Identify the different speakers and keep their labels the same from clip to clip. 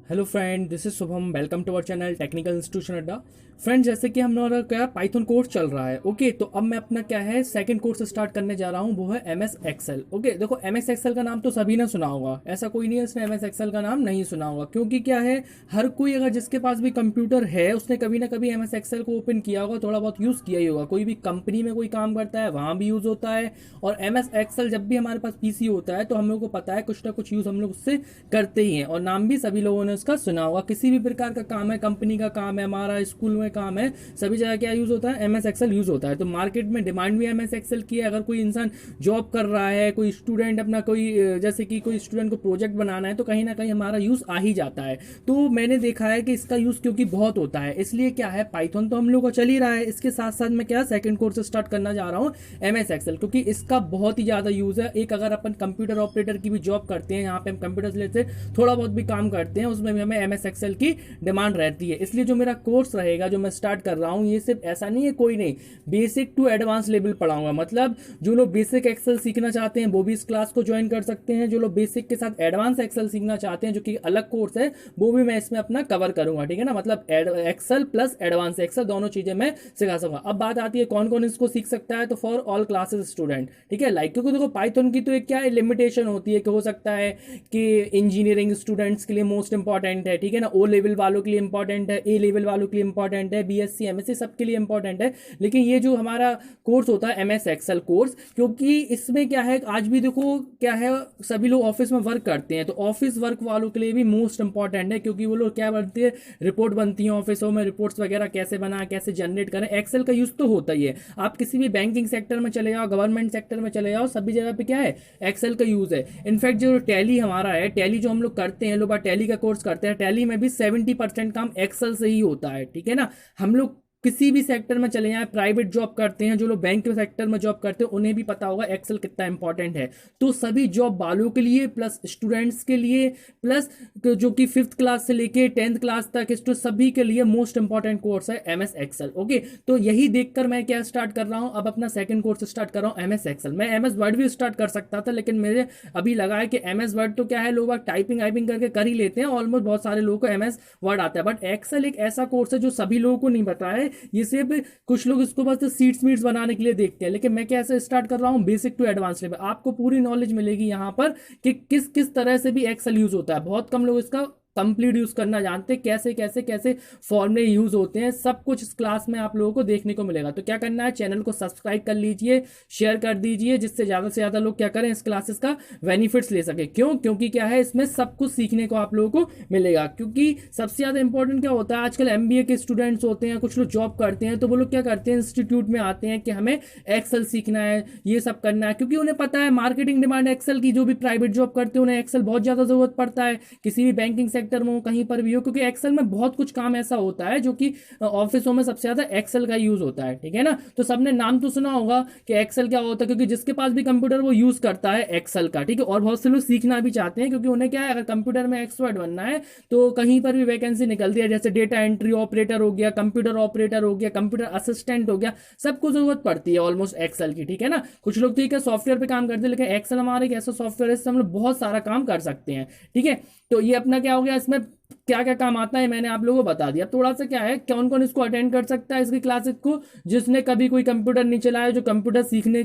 Speaker 1: Hello friend, this is Shubham. Welcome to our channel technical institution Adda. Friend, जैसे कि हमारा क्या पाइथन कोर्स चल रहा है। ओके, तो अब मैं अपना क्या है सेकंड कोर्स स्टार्ट करने जा रहा हूँ, वो है एम एस एक्सेल। ओके, देखो एम एस एक्सेल का नाम तो सभी ने सुना होगा, ऐसा कोई नहीं है इसने एम एस एक्सेल का नाम नहीं सुना होगा। क्योंकि क्या है, हर कोई अगर जिसके पास भी कंप्यूटर है उसने कभी ना कभी एम एस एक्सेल को ओपन किया होगा, थोड़ा बहुत यूज़ किया ही होगा। कोई भी कंपनी में कोई काम करता है वहाँ भी यूज़ होता है। और एम एस एक्सेल जब भी हमारे पास पीसी होता है तो हम लोग को पता है कुछ ना कुछ यूज़ हम लोग उससे करते ही हैं, और नाम भी सभी लोगों ने उसका सुना होगा। किसी भी प्रकार का काम है, कंपनी का काम है, हमारा स्कूल में काम है, सभी जगह क्या यूज होता है, एम एस एक्सेल यूज होता है। तो मार्केट में डिमांड भी एम एस एक्सेल की है। अगर कोई इंसान जॉब कर रहा है, कोई स्टूडेंट अपना कोई जैसे कि कोई स्टूडेंट को प्रोजेक्ट बनाना है, तो कहीं ना कहीं हमारा यूज आ ही जाता है। तो मैंने देखा है कि इसका यूज क्योंकि बहुत होता है, इसलिए क्या है पाइथन तो हम लोग को चल ही रहा है, इसके साथ साथ मैं क्या सेकंड कोर्स स्टार्ट करना जा रहा हूँ एम एस एक्सेल, क्योंकि इसका बहुत ही ज्यादा यूज है। एक अगर अपन कंप्यूटर ऑपरेटर की भी जॉब करते हैं, यहाँ पे हम कंप्यूटर से लेते थोड़ा बहुत भी काम करते हैं, उसमें भी हमें एम एस एक्सेल की डिमांड रहती है। इसलिए जो मेरा कोर्स रहेगा, जो मैं स्टार्ट कर रहा हूँ, ये सिर्फ ऐसा नहीं है कोई नहीं, बेसिक टू एडवांस लेवल पढ़ाऊंगा। मतलब जो लोग बेसिक एक्सेल सीखना चाहते हैं वो भी इस क्लास को ज्वाइन कर सकते हैं। जो लोग बेसिक के साथ एडवांस एक्सेल सीखना चाहते हैं, जो कि अलग कोर्स है, वो भी मैं इसमें अपना कवर करूंगा। ठीक है ना, मतलब एक्सेल प्लस एडवांस एक्सेल दोनों चीजें मैं सिखा सकूंगा। अब बात आती है कौन कौन इसको सीख सकता है, तो फॉर ऑल क्लासेस स्टूडेंट। ठीक है, लाइक क्योंकि देखो पाइथन की तो एक क्या है लिमिटेशन होती है कि हो सकता है कि इंजीनियरिंग स्टूडेंट्स के लिए मोस्ट इंपॉर्टेंट है, ठीक है ना, ओ लेवल वालों के लिए इंपॉर्टेंट है, ए लेवल वालों के लिए इंपॉर्टेंट है, बीएससी एमएससी सबके लिए इंपॉर्टेंट है। लेकिन ये जो हमारा कोर्स होता है एमएस एक्सेल कोर्स, क्योंकि इसमें क्या है आज भी देखो क्या है, सभी लोग ऑफिस में वर्क करते हैं, तो ऑफिस वर्क वालों के लिए भी मोस्ट इंपॉर्टेंट है। क्योंकि वो लोग क्या बनती है, रिपोर्ट बनती है ऑफिसों में, रिपोर्ट्स वगैरह कैसे बनाए, कैसे जनरेट करें, एक्सेल का यूज तो होता ही है। आप किसी भी बैंकिंग सेक्टर में चले जाओ, गवर्नमेंट सेक्टर में चले जाओ, सभी जगह पे क्या है एक्सेल का यूज है। इनफैक्ट जो टैली हमारा है, टैली जो हम लोग करते हैं, लोग टैली का कोर्स करते हैं, टैली में भी 70% काम एक्सेल से ही होता है। ठीक है ना, हम लोग किसी भी सेक्टर में चले जाएं, प्राइवेट जॉब करते हैं, जो लोग बैंक के सेक्टर में जॉब करते हैं उन्हें भी पता होगा एक्सेल कितना इंपॉर्टेंट है। तो सभी जॉब वालों के लिए प्लस स्टूडेंट्स के लिए प्लस जो कि 5th क्लास से लेके 10th क्लास तक सभी के लिए मोस्ट इंपॉर्टेंट कोर्स है एम एस एक्सेल। ओके, तो यही देखकर मैं क्या स्टार्ट कर रहा हूं, अब अपना सेकंड कोर्स स्टार्ट कर रहा हूं एम एस एक्सेल। मैं एम एस वर्ड भी स्टार्ट कर सकता था, लेकिन मेरे अभी लगा है कि एम एस वर्ड तो क्या है, लोग टाइपिंग वाइपिंग करके कर ही लेते हैं, ऑलमोस्ट बहुत सारे लोगों को एम एस वर्ड आता है। बट एक्सेल एक ऐसा कोर्स है जो सभी लोगों को नहीं पता है। ये सिर्फ कुछ लोग इसको बस सीट्स मीट्स बनाने के लिए देखते हैं, लेकिन मैं कैसे स्टार्ट कर रहा हूँ बेसिक टू एडवांस लेवल। आपको पूरी नॉलेज मिलेगी यहाँ पर कि किस किस तरह से भी एक्सेल यूज होता है। बहुत कम लोग इसका कंप्लीट यूज करना जानते, कैसे कैसे कैसे फॉर्मूले यूज होते हैं, सब कुछ इस क्लास में आप लोगों को देखने को मिलेगा। तो क्या करना है, चैनल को सब्सक्राइब कर लीजिए, शेयर कर दीजिए, जिससे ज्यादा से ज्यादा लोग क्या करें, इस क्लासेस का बेनिफिट्स ले सके। क्यों? क्योंकि क्या है, इसमें सब कुछ सीखने को आप लोगों को मिलेगा। क्योंकि सबसे ज्यादा इंपॉर्टेंट क्या होता है, आजकल एमबीए के स्टूडेंट्स होते हैं, कुछ लोग जॉब करते हैं, तो वो लोग क्या करते हैं, इंस्टीट्यूट में आते हैं कि हमें एक्सेल सीखना है, ये सब करना है, क्योंकि उन्हें पता है मार्केटिंग डिमांड एक्सेल की। जो भी प्राइवेट जॉब करते हैं उन्हें एक्सेल बहुत ज्यादा जरूरत पड़ता है, किसी भी बैंकिंग सेक्टर में हो, कहीं पर भी हो, क्योंकि एक्सेल में बहुत कुछ काम ऐसा होता है जो कि ऑफिसों में सबसे ज्यादा एक्सेल का यूज होता है। ठीक है ना, तो सबने नाम तो सुना होगा कि एक्सेल क्या होता है, क्योंकि जिसके पास भी कंप्यूटर वो यूज करता है एक्सेल का। ठीक है, और बहुत से लोग सीखना भी चाहते हैं, क्योंकि उन्हें क्या है, अगर कंप्यूटर में एक्सपर्ट बनना है तो कहीं पर भी वैकेंसी निकलती है, जैसे डेटा एंट्री ऑपरेटर हो गया, कंप्यूटर ऑपरेटर हो गया, कंप्यूटर असिस्टेंट हो गया, सबको जरूरत पड़ती है ऑलमोस्ट एक्सेल की। ठीक है ना, कुछ लोग ठीक है सॉफ्टवेयर पे काम करते हैं, लेकिन एक्सेल हमारा एक ऐसा सॉफ्टवेयर है जिससे हम लोग बहुत सारा काम कर सकते हैं। ठीक है, तो ये अपना क्या हो गया, इसमें क्या क्या काम आता है मैंने आप लोगों को बता दिया। थोड़ा सा क्या है, कौन कौन इसको अटेंड कर सकता है इसकी क्लासेस को, जिसने कभी कोई कंप्यूटर नहीं चलाया, जो कंप्यूटर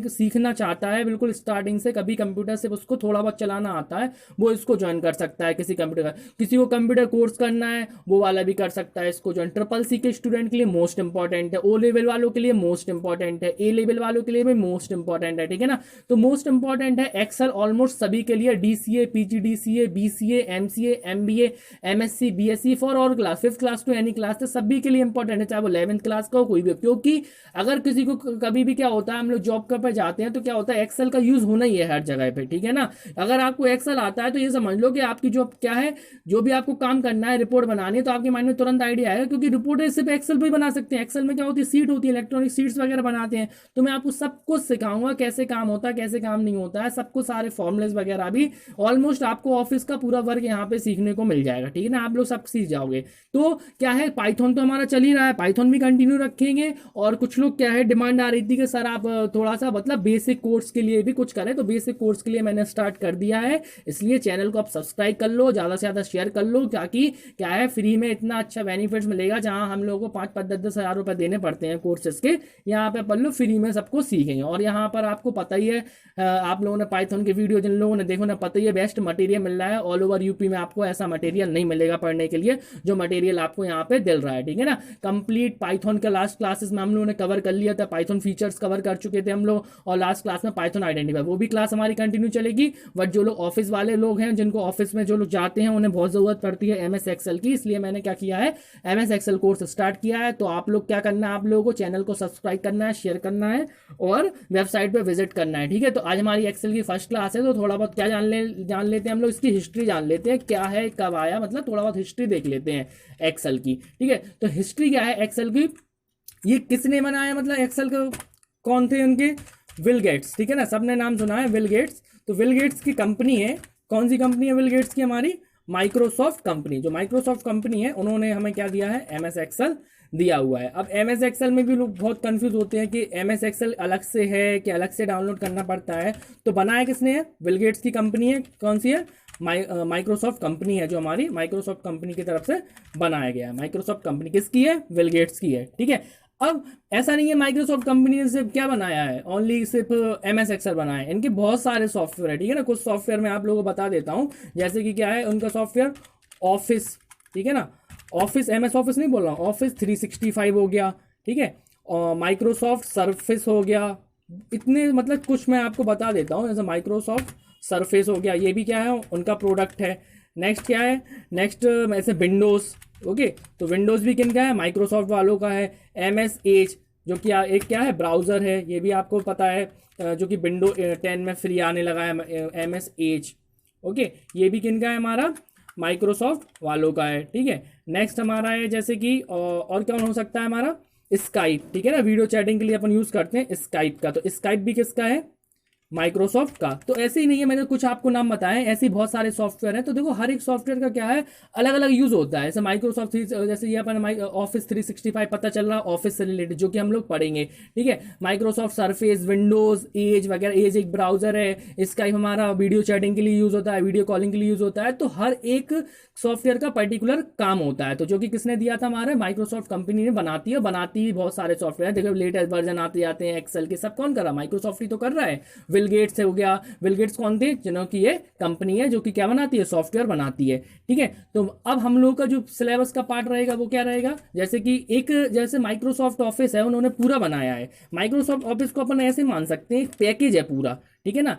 Speaker 1: सीखना चाहता है बिल्कुल स्टार्टिंग से, कभी कंप्यूटर से उसको थोड़ा बहुत चलाना आता है, वो इसको ज्वाइन कर सकता है। किसी कंप्यूटर का, किसी को कंप्यूटर कोर्स करना है वो वाला भी कर सकता है इसको ज्वाइन। ट्रिपल सी के स्टूडेंट के लिए मोस्ट इंपॉर्टेंट है, ओ लेवल वालों के लिए मोस्ट इंपॉर्टेंट है, ए लेवल वालों के लिए भी मोस्ट इंपॉर्टेंट है। ठीक है ना, तो मोस्ट इंपॉर्टेंट है एक्सेल ऑलमोस्ट सभी के लिए, DCA, PGDCA, BCA, MCA, MBA, MSc, BSc, for और class 5th class to any class, तो सभी के लिए इंपॉर्टेंट है, चाहे वो 11th क्लास का हो, कोई भी हो। क्योंकि अगर किसी को कभी भी क्या होता है, हम लोग जॉब पर जाते हैं तो क्या होता है, एक्सेल का यूज होना ही है हर जगह पे। ठीक है ना, अगर आपको एक्सेल आता है तो ये समझ लो कि आपकी जॉब क्या है, जो भी आपको काम करना है, रिपोर्ट बनानी है, तो आपके माइंड में तुरंत आइडिया आएगा, क्योंकि रिपोर्ट सिर्फ एक्सेल पर ही बना सकते हैं। एक्सेल में क्या होती है, सीट होती है, इलेक्ट्रॉनिक सीट्स वगैरह बनाते हैं। तो मैं आपको सब कुछ सिखाऊंगा, कैसे काम होता है, कैसे काम नहीं होता है, सबको सारे फॉर्मुलेस वगैरह भी, ऑलमोस्ट आपको ऑफिस का पूरा वर्क यहाँ पे सीखने को मिल जाएगा। ठीक है ना, आप लोग सब सीख जाओगे। तो क्या है, पाइथन तो हमारा चल ही रहा है, पाइथन भी कंटिन्यू रखेंगे। और कुछ लोग क्या है, डिमांड आ रही थी कि सर आप थोड़ा सा मतलब बेसिक कोर्स के लिए भी कुछ करें, तो बेसिक कोर्स के लिए मैंने स्टार्ट कर दिया है। इसलिए चैनल को आप सब्सक्राइब कर लो, ज़्यादा से ज़्यादा शेयर कर लो, ताकि क्या है, फ्री में इतना अच्छा बेनिफिट्स मिलेगा। जहाँ हम लोगों को 5-10 हज़ार रुपये देने पड़ते हैं कोर्सेज के, यहाँ पे अपन लोग फ्री में सबको सीखेंगे। और यहाँ पर आपको पता ही है, आप लोगों ने पाइथन की वीडियो जिन लोगों ने देखो ना, पता ही है बेस्ट मटेरियल मिल रहा है। ऑल ओवर यूपी में आपको ऐसा मटेरियल नहीं मिलेगा पढ़ने के लिए जो मटेरियल आपको यहाँ पे मिल रहा है, ठीक है ना। कंप्लीट पाइथन का लास्ट क्लासेस में हम लोगों ने कवर कर लिया था, पाइथन फीचर्स कवर कर चुके थे हम लोग। और लास्ट क्लास में पाइथन आइडेंटिफाई, वो भी क्लास हमारी कंटिन्यू चलेगी। बट जो लोग ऑफिस वाले लोग हैं, जिनको ऑफिस में जो लोग जाते हैं, उन्हें बहुत जरूरत पड़ती है MS एक्सेल की, इसलिए मैंने क्या किया है, MS एक्सेल कोर्स स्टार्ट किया है। तो आप लोग क्या करना है, आप लोगों को चैनल को सब्सक्राइब करना है, शेयर करना है और वेबसाइट पे विजिट करना है, ठीक है। तो आज हमारी एक्सेल की फर्स्ट क्लास है, तो थोड़ा बहुत क्या जान लेते हैं हम लोग, इसकी हिस्ट्री जान लेते हैं, क्या है कब आया, मतलब थोड़ा बहुत हिस्ट्री देख लेते हैं एक्सेल की, ठीक है। तो हिस्ट्री क्या है एक्सेल की, ये किसने बनाया, मतलब एक्सेल को कौन थे उनके, विल गेट्स, ठीक है ना, सबने नाम सुना है विल गेट्स। तो विल गेट्स की कंपनी है, कौन सी कंपनी है विल गेट्स की, हमारी माइक्रोसॉफ्ट कंपनी। जो माइक्रोसॉफ्ट कंपनी है, उन्होंने हमें क्या दिया है, MS एक्सेल दिया हुआ है। अब MS एक्सेल में भी लोग बहुत कंफ्यूज होते हैं कि MS एक्सेल अलग से है कि अलग से डाउनलोड करना पड़ता है। तो बनाया किसने है, बिल गेट्स की कंपनी है। कौन सी है, माइक्रोसॉफ्ट कंपनी है, जो हमारी माइक्रोसॉफ्ट कंपनी की तरफ से बनाया गया है। माइक्रोसॉफ्ट कंपनी किसकी है, बिल गेट्स की है, ठीक है। अब ऐसा नहीं है माइक्रोसॉफ्ट कंपनी ने सिर्फ क्या बनाया है, ओनली सिर्फ MS एक्सेल बनाया है, इनके बहुत सारे सॉफ्टवेयर है, ठीक है ना। कुछ सॉफ्टवेयर मैं आप लोगों को बता देता हूँ, जैसे कि क्या है उनका सॉफ्टवेयर, ऑफिस, ठीक है ना, ऑफिस, MS ऑफिस नहीं बोल रहा हूँ, ऑफिस 365 हो गया, ठीक है, और माइक्रोसॉफ्ट सर्फेस हो गया। इतने मतलब कुछ मैं आपको बता देता हूँ, जैसे माइक्रोसॉफ्ट सर्फेस हो गया, ये भी क्या है उनका प्रोडक्ट है। नेक्स्ट क्या है, नेक्स्ट ऐसे विंडोज़, ओके, तो विंडोज़ भी किन का है, माइक्रोसॉफ्ट वालों का है। MS एज, जो कि एक क्या है, ब्राउज़र है, ये भी आपको पता है, जो कि विंडो 10 में फ्री आने लगा है, MS एज, ओके, ये भी किन का है, हमारा माइक्रोसॉफ्ट वालों का है, ठीक है। नेक्स्ट हमारा है जैसे कि और क्या हो सकता है, हमारा स्काइप, ठीक है ना, वीडियो चैटिंग के लिए अपन यूज़ करते हैं स्काइप का, तो स्काइप भी किसका है, माइक्रोसॉफ्ट का। तो ऐसे ही नहीं है, मैंने कुछ आपको नाम बताए, ऐसे ही बहुत सारे सॉफ्टवेयर हैं। तो देखो हर एक सॉफ्टवेयर का क्या है, अलग अलग यूज होता है। जैसे माइक्रोसॉफ्ट, जैसे ये अपन ऑफिस 365 पता चल रहा, ऑफिस से रिलेटेड, जो कि हम लोग पढ़ेंगे, ठीक है। माइक्रोसॉफ्ट सर्फेस, विंडोज, एज वगैरह, एज एक ब्राउजर है, स्काइप हमारा वीडियो चैटिंग के लिए यूज होता है, वीडियो कॉलिंग के लिए यूज होता है। तो हर एक सॉफ्टवेयर का पर्टिकुलर काम होता है। तो जो कि किसने दिया था, हमारे माइक्रोसॉफ्ट कंपनी ने बनाती ही बहुत सारे सॉफ्टवेयर। देखो लेटेस्ट वर्जन आते जाते हैं एक्सेल के, सब कौन कर रहा है, माइक्रोसॉफ्ट ही तो कर रहा है। बिल गेट्स हो गया, बिल गेट्स कौन थे, जिन्हों की ये कंपनी है जो कि क्या बनाती है, सॉफ्टवेयर बनाती है, ठीक है। तो अब हम लोग का जो सिलेबस का पार्ट रहेगा वो क्या रहेगा, जैसे कि एक जैसे माइक्रोसॉफ्ट ऑफिस है, उन्होंने पूरा बनाया है। माइक्रोसॉफ्ट ऑफिस को अपन ऐसे मान सकते हैं, एक पैकेज है पूरा, ठीक है ना।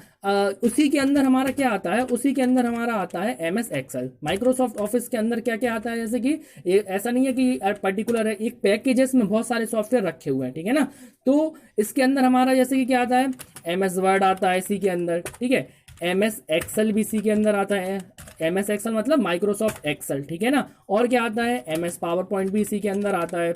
Speaker 1: उसी के अंदर हमारा क्या आता है, उसी के अंदर हमारा आता है MS एक्सेल। माइक्रोसॉफ्ट ऑफिस के अंदर क्या क्या आता है, जैसे कि ऐसा नहीं है कि पर्टिकुलर है, एक पैकेज है, इसमें बहुत सारे सॉफ्टवेयर रखे हुए हैं, ठीक है ना। तो इसके अंदर हमारा जैसे कि क्या आता है, MS वर्ड आता है इसी के अंदर, ठीक है, MS एक्सेल भी इसी के अंदर आता है। MS एक्सेल मतलब माइक्रोसॉफ्ट एक्सेल, ठीक है ना। और क्या आता है, MS पावर पॉइंट भी इसी के अंदर आता है,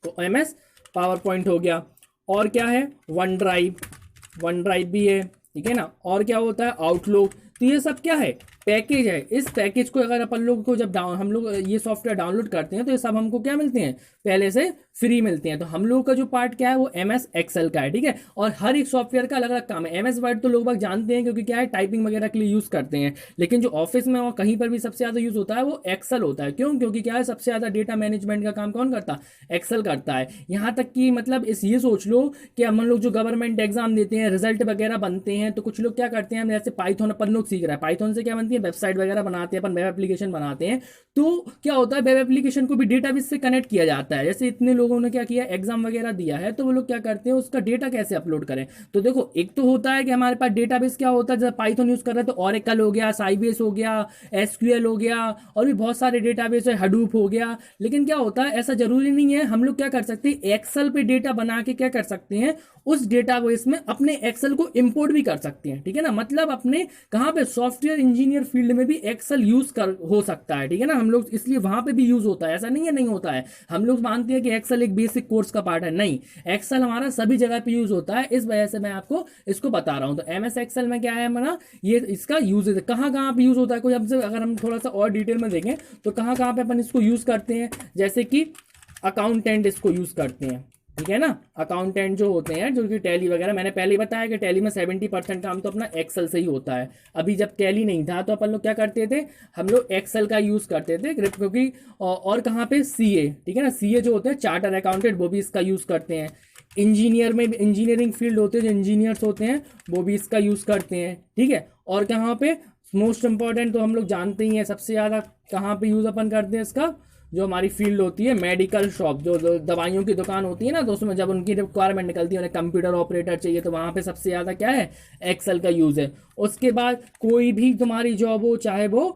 Speaker 1: तो MS पावर पॉइंट हो गया। और क्या है, वन ड्राइव भी है, ठीक है ना। और क्या होता है, आउटलुक। तो ये सब क्या है, पैकेज है। इस पैकेज को अगर अपन लोग को जब हम लोग ये सॉफ्टवेयर डाउनलोड करते हैं, तो ये सब हमको क्या मिलते हैं, पहले से फ्री मिलते हैं। तो हम लोग का जो पार्ट क्या है, वो MS एक्सेल का है, ठीक है। और हर एक सॉफ्टवेयर का अलग अलग काम है। MS वर्ड तो लोग बाग जानते हैं, क्योंकि क्या है, टाइपिंग वगैरह के लिए यूज करते हैं। लेकिन जो ऑफिस में और कहीं पर भी सबसे ज्यादा यूज होता है, वो एक्सेल होता है। क्यों, क्योंकि क्या है, सबसे ज्यादा डेटा मैनेजमेंट का काम कौन करता है, एक्सेल करता है। यहाँ तक कि मतलब ये सोच लो कि हम लोग जो गवर्नमेंट एग्जाम देते हैं, रिजल्ट वगैरह बनते हैं, तो कुछ लोग क्या करते हैं, जैसे पाइथन अपन लोग सीख रहे हैं, पाइथन से क्या बनती है, वेबसाइट वगैरह बनाते हैं, अपन वेब एप्लीकेशन बनाते हैं। तो क्या होता है, वेब एप्लीकेशन को भी डेटाबेस से कनेक्ट किया जाता है। जैसे इतने लोगों ने क्या किया, एग्जाम वगैरह दिया है, तो वो लोग क्या करते हैं, उसका डेटा कैसे अपलोड करें। तो देखो एक तो होता है कि हमारे पास डेटाबेस क्या होता है, जैसे पाइथन यूज कर रहे हैं तो ऑरेकल हो गया, साइबेस हो गया, SQL हो गया, और भी बहुत सारे डेटाबेस है, हडूप हो गया। लेकिन क्या होता है, ऐसा जरूरी नहीं है। हम लोग क्या कर सकते हैं, एक्सेल पे डेटा बना के क्या कर सकते हैं, उस डेटाबेस में अपने एक्सेल को इंपोर्ट भी कर सकते हैं, ठीक है ना। मतलब अपने कहां पे, सॉफ्टवेयर इंजीनियर फील्ड में भी एक्सेल यूज कर हो सकता है, ठीक है ना। हम लोग इसलिए वहां पे भी यूज होता है, ऐसा नहीं है नहीं होता है। हम लोग मानते हैं कि एक्सेल एक्सेल एक बेसिक कोर्स का पार्ट है, नहीं, एक्सेल हमारा सभी जगह पे यूज होता है, इस वजह से मैं आपको इसको बता रहा हूँ। तो एमएस एक्सेल में क्या है हमारा, ये इसका यूज है, कहाँ कहाँ पे यूज होता है, कोई हमसे अगर हम थोड़ा सा और डिटेल में देखें तो कहाँ कहाँ पे अपन इसको यूज करते हैं, जैसे कि अकाउंटेंट इसको यूज करते हैं, ठीक है ना। अकाउंटेंट जो होते हैं, जो कि टैली वगैरह, मैंने पहले ही बताया कि टैली में 70% काम तो अपना एक्सेल से ही होता है। अभी जब टैली नहीं था तो अपन लोग क्या करते थे, हम लोग एक्सेल का यूज करते थे, क्योंकि और कहाँ पे सीए, ठीक है ना, सीए जो होते हैं चार्टर अकाउंटेंट, वो भी इसका यूज करते हैं। इंजीनियर में भी, इंजीनियरिंग फील्ड होते हैं जो इंजीनियर्स होते हैं, वो भी इसका यूज करते हैं, ठीक है। और कहाँ पे मोस्ट इंपॉर्टेंट तो हम लोग जानते ही हैं, सबसे ज़्यादा कहाँ पे यूज अपन करते हैं इसका, जो हमारी फील्ड होती है मेडिकल शॉप, जो दवाइयों की दुकान होती है ना, तो उसमें जब उनकी रिक्वायरमेंट निकलती है, उन्हें कंप्यूटर ऑपरेटर चाहिए, तो वहाँ पे सबसे ज़्यादा क्या है, एक्सेल का यूज़ है। उसके बाद कोई भी तुम्हारी जॉब हो, चाहे वो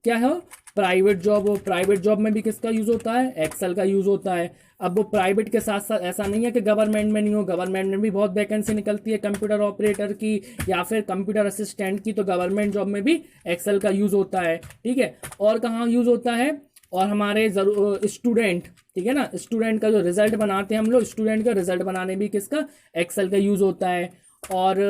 Speaker 1: क्या हो, प्राइवेट जॉब हो, प्राइवेट जॉब में भी किसका यूज़ होता है, एक्सेल का यूज़ होता है। अब वो प्राइवेट के साथ साथ ऐसा नहीं है कि गवर्नमेंट में नहीं हो, गवर्नमेंट में भी बहुत वैकेंसी निकलती है कंप्यूटर ऑपरेटर की या फिर कंप्यूटर असिस्टेंट की, तो गवर्नमेंट जॉब में भी एक्सेल का यूज़ होता है, ठीक है। और कहाँ यूज़ होता है, और हमारे स्टूडेंट, ठीक है ना, स्टूडेंट का जो रिजल्ट बनाते हैं हम लोग, स्टूडेंट का रिजल्ट बनाने भी किसका, एक्सेल का यूज़ होता है। और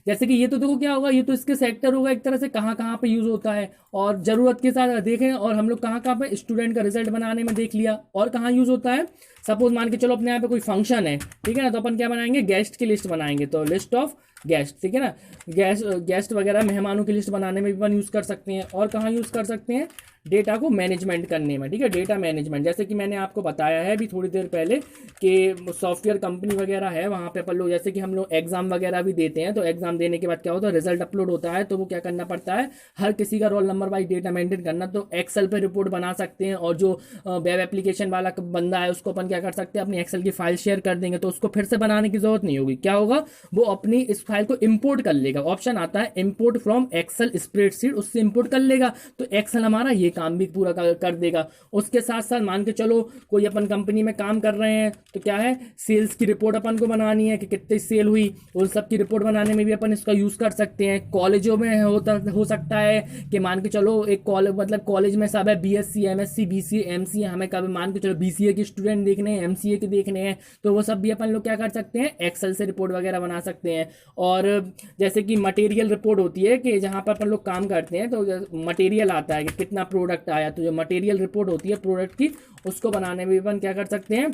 Speaker 1: जैसे कि ये तो देखो क्या होगा, ये तो इसके सेक्टर होगा एक तरह से, कहाँ कहाँ पे यूज़ होता है, और ज़रूरत के साथ देखें, और हम लोग कहाँ कहाँ पे स्टूडेंट का रिजल्ट बनाने में देख लिया, और कहाँ यूज़ होता है। सपोज मान के चलो अपने यहाँ पे कोई फंक्शन है, ठीक है ना, तो अपन क्या बनाएंगे, गेस्ट की लिस्ट बनाएंगे, तो लिस्ट ऑफ गेस्ट, ठीक है ना, गेस्ट वगैरह मेहमानों की लिस्ट बनाने में भी अपन यूज़ कर सकते हैं। और कहाँ यूज़ कर सकते हैं, डेटा को मैनेजमेंट करने में, ठीक है, डेटा मैनेजमेंट, जैसे कि मैंने आपको बताया है अभी थोड़ी देर पहले कि सॉफ्टवेयर कंपनी वगैरह है, वहाँ पे अपन लोग, जैसे कि हम लोग एग्जाम वगैरह भी देते हैं, तो एग्जाम देने के बाद क्या होता है, रिजल्ट अपलोड होता है, तो वो क्या करना पड़ता है, हर किसी का roll number wise data maintain करना, तो एक्सेल पे रिपोर्ट बना सकते हैं। और जो वेब एप्लीकेशन वाला बंदा है, उसको अपन क्या कर सकते हैं, अपनी एक्सेल की फाइल शेयर कर देंगे, तो उसको फिर से बनाने की जरूरत नहीं होगी। क्या होगा, वो अपनी इस फाइल को इंपोर्ट कर लेगा, ऑप्शन आता है इंपोर्ट फ्रॉम एक्सेल स्प्रेडशीट, उससे इंपोर्ट कर लेगा, तो एक्सेल हमारा ये काम भी पूरा कर देगा। उसके साथ साथ मान के चलो कोई अपन कंपनी में काम कर रहे हैं, तो क्या है, सेल्स की रिपोर्ट अपन को बनानी है कि कितनी सेल हुई, उन सब की रिपोर्ट बनाने में भी अपन इसका यूज कर सकते हैं। कॉलेजों में हो सकता है कि मान के चलो एक कॉलेज, मतलब कॉलेज में सब है, बीएससी, एमएससी, बीसीए, एमसीए, हमें कभी मान के चलो बीसीए के स्टूडेंट देखने हैं, एमसीए के देखने हैं, तो वो सब भी अपन लोग क्या कर सकते हैं, एक्सेल से रिपोर्ट वगैरह बना सकते हैं। और जैसे कि मटेरियल रिपोर्ट होती है कि जहाँ पर अपन लोग काम करते हैं, तो मटेरियल आता है कि कितना प्रोडक्ट आया, तो जो मटेरियल रिपोर्ट होती है प्रोडक्ट की, उसको बनाने में भी अपन क्या कर सकते हैं,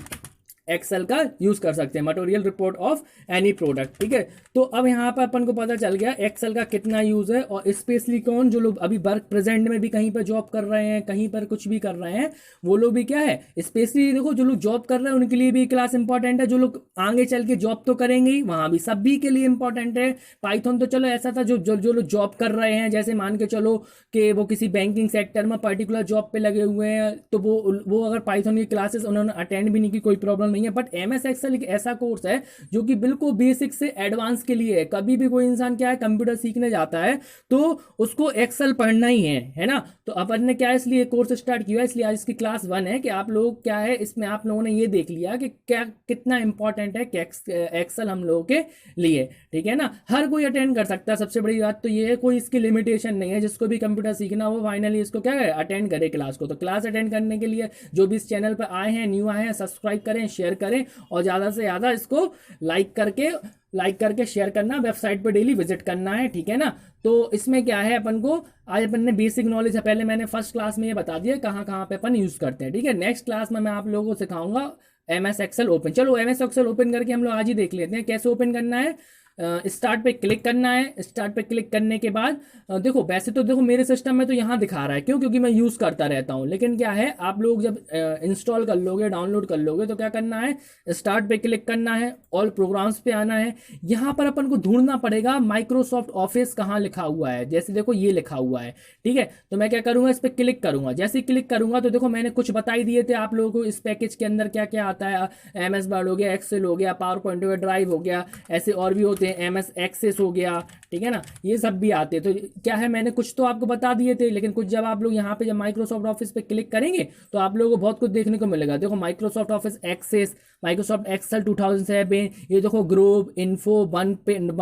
Speaker 1: एक्सेल का यूज कर सकते हैं, material report of any product, ठीक है। तो अब यहाँ पर अपन को पता चल गया एक्सेल का कितना यूज है। और स्पेशली कौन, जो लोग अभी वर्क प्रेजेंट में भी कहीं पर जॉब कर रहे हैं, कहीं पर कुछ भी कर रहे हैं, वो लोग भी क्या है, स्पेशली देखो जो लोग जॉब कर रहे हैं उनके लिए भी क्लास इंपॉर्टेंट है, जो लोग आगे चल के जॉब तो करेंगे ही, वहां भी सभी के लिए इंपॉर्टेंट है। पाइथन तो चलो ऐसा था, जो लोग जॉब कर रहे हैं, जैसे मान के चलो कि वो किसी बैंकिंग सेक्टर में पर्टिकुलर जॉब पे लगे हुए हैं, तो वो अगर पाइथन की क्लासेस उन्होंने अटेंड भी नहीं की, कोई प्रॉब्लम नहीं है। बट एमएस एक्सेल एक ऐसा कोर्स है जो कि बिल्कुल बेसिक से एडवांस के लिए है। कभी भी कोई इंसान क्या है, कंप्यूटर सीखने जाता है तो उसको एक्सेल पढ़ना ही है ना। तो अपन ने क्या इसलिए कोर्स स्टार्ट किया, इसलिए आज इसकी क्लास 1 है कि आप लोग क्या है, इसमें आप लोगों ने ये देख लिया कि क्या कितना इंपॉर्टेंट है एक्सेल हम लोगों के लिए, ठीक है ना। हर कोई अटेंड कर सकता है, सबसे बड़ी बात तो ये है, कोई इसकी लिमिटेशन नहीं है। जिसको भी कंप्यूटर सीखना हो फाइनली इसको क्या है, अटेंड करे क्लास को। तो क्लास अटेंड करने के लिए जो भी इस चैनल पर आए हैं, न्यू आए हैं, सब्सक्राइब करें, शेयर करें, और ज़्यादा से ज़्यादा इसको लाइक करके शेयर करना, वेबसाइट पर डेली विजिट करना है, ठीक है ना। तो इसमें क्या है, अपन को आज अपन ने बेसिक नॉलेज है, पहले मैंने फर्स्ट क्लास में ये बता दिया कहाँ कहाँ पे अपन यूज़ करते हैं, ठीक है। नेक्स्ट क्लास में मैं आप लोगों को सिखाऊंगा एमएस एक्सेल ओपन। चलो एमएस एक्सेल ओपन करके हम लोग आज ही देख लेते हैं कैसे ओपन करना है। स्टार्ट पे क्लिक करना है। स्टार्ट पे क्लिक करने के बाद देखो, वैसे तो देखो मेरे सिस्टम में तो यहाँ दिखा रहा है, क्योंकि मैं यूज़ करता रहता हूँ। लेकिन क्या है, आप लोग जब इंस्टॉल कर लोगे, डाउनलोड कर लोगे, तो क्या करना है, स्टार्ट पे क्लिक करना है, ऑल प्रोग्राम्स पे आना है। यहाँ पर अपन को ढूंढना पड़ेगा माइक्रोसॉफ्ट ऑफिस कहाँ लिखा हुआ है। जैसे देखो ये लिखा हुआ है, ठीक है। तो मैं क्या करूँगा, इस पर क्लिक करूँगा। जैसे ही क्लिक करूँगा तो देखो मैंने कुछ बता ही दिए थे आप लोगों को इस पैकेज के अंदर क्या क्या आता है। MS वर्ड हो गया, एक्सेल हो गया, पावर पॉइंट हो गया, ड्राइव हो गया, ऐसे और भी होते हैं, MS एक्सेस हो गया, ठीक है ना, ये सब भी आते हैं। तो क्या है, मैंने कुछ तो आपको बता दिए थे, लेकिन कुछ जब आप लोग यहाँ पे जब माइक्रोसॉफ्ट ऑफिस पे क्लिक करेंगे तो आप लोगों को बहुत कुछ देखने को मिलेगा। देखो Microsoft Office Access, Microsoft Excel 2007, ये देखो Groove, info, one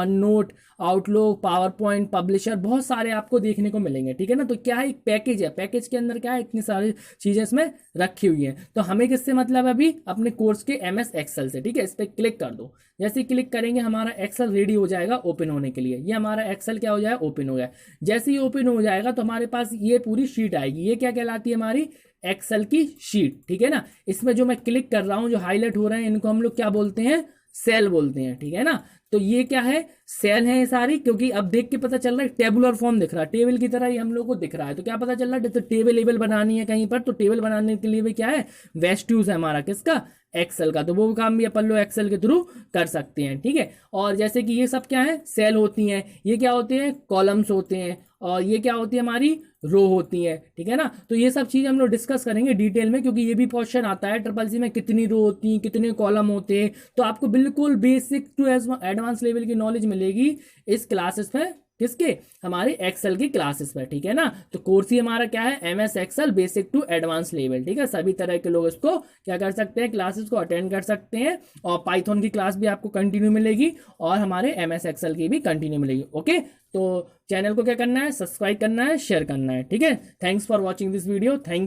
Speaker 1: note, Outlook, PowerPoint, Publisher, बहुत सारे आपको देखने को मिलेंगे। ठीक है ना, तो क्या है, एक पैकेज है, पैकेज के अंदर क्या है, इतनी सारी चीजें इसमें रखी हुई हैं। तो हमें किससे मतलब है अभी, अपने कोर्स के एमएस एक्सेल से। ठीक है, इस पर क्लिक कर दो। जैसे ही क्लिक करेंगे हमारा एक्सेल रेडी हो जाएगा ओपन होने के लिए। ये हमारा एक्सेल क्या हो जाएगा, ओपन हो गया। जैसे ही ओपन हो जाएगा तो हमारे पास ये पूरी शीट आएगी। ये क्या कहलाती है, हमारी एक्सेल की शीट। ठीक है ना, इसमें जो मैं क्लिक कर रहा हूं, जो हाईलाइट हो रहे हैं, इनको हम लोग क्या बोलते हैं, सेल बोलते हैं। ठीक है ना, तो ये क्या है, सेल है ये सारी, क्योंकि अब देख के पता चल रहा है टेबुलर फॉर्म दिख रहा है, टेबल की तरह ही हम लोग को दिख रहा है। तो क्या पता चल रहा है, तो टेबल एबल बनानी है कहीं पर, तो टेबल बनाने के लिए भी क्या है, वेस्ट यूज है हमारा, किसका, एक्सेल का। तो वो काम भी अपन लोग एक्सेल के थ्रू कर सकते हैं। ठीक है, और जैसे कि ये सब क्या है, सेल होती हैं, ये क्या होते हैं, कॉलम्स होते हैं, और ये क्या होती है, हमारी रो होती है। ठीक है ना, तो ये सब चीज हम लोग डिस्कस करेंगे डिटेल में, क्योंकि ये भी क्वेश्चन आता है ट्रिपल सी में, कितनी रो होती हैं, कितने कॉलम होते हैं। तो आपको बिल्कुल बेसिक टू एडवांस लेवल की नॉलेज मिलेगी इस क्लासेस में, किसके, हमारे एक्सेल की क्लासेस पर। ठीक है ना, तो कोर्स ही हमारा क्या है, MS Excel basic to advance level. ठीक है, सभी तरह के लोग इसको क्या कर सकते हैं, क्लासेस को अटेंड कर सकते हैं। और पाइथन की क्लास भी आपको कंटिन्यू मिलेगी, और हमारे एमएस एक्सेल की भी कंटिन्यू मिलेगी। ओके, तो चैनल को क्या करना है, सब्सक्राइब करना है, शेयर करना है। ठीक है, thanks for watching this video. Thank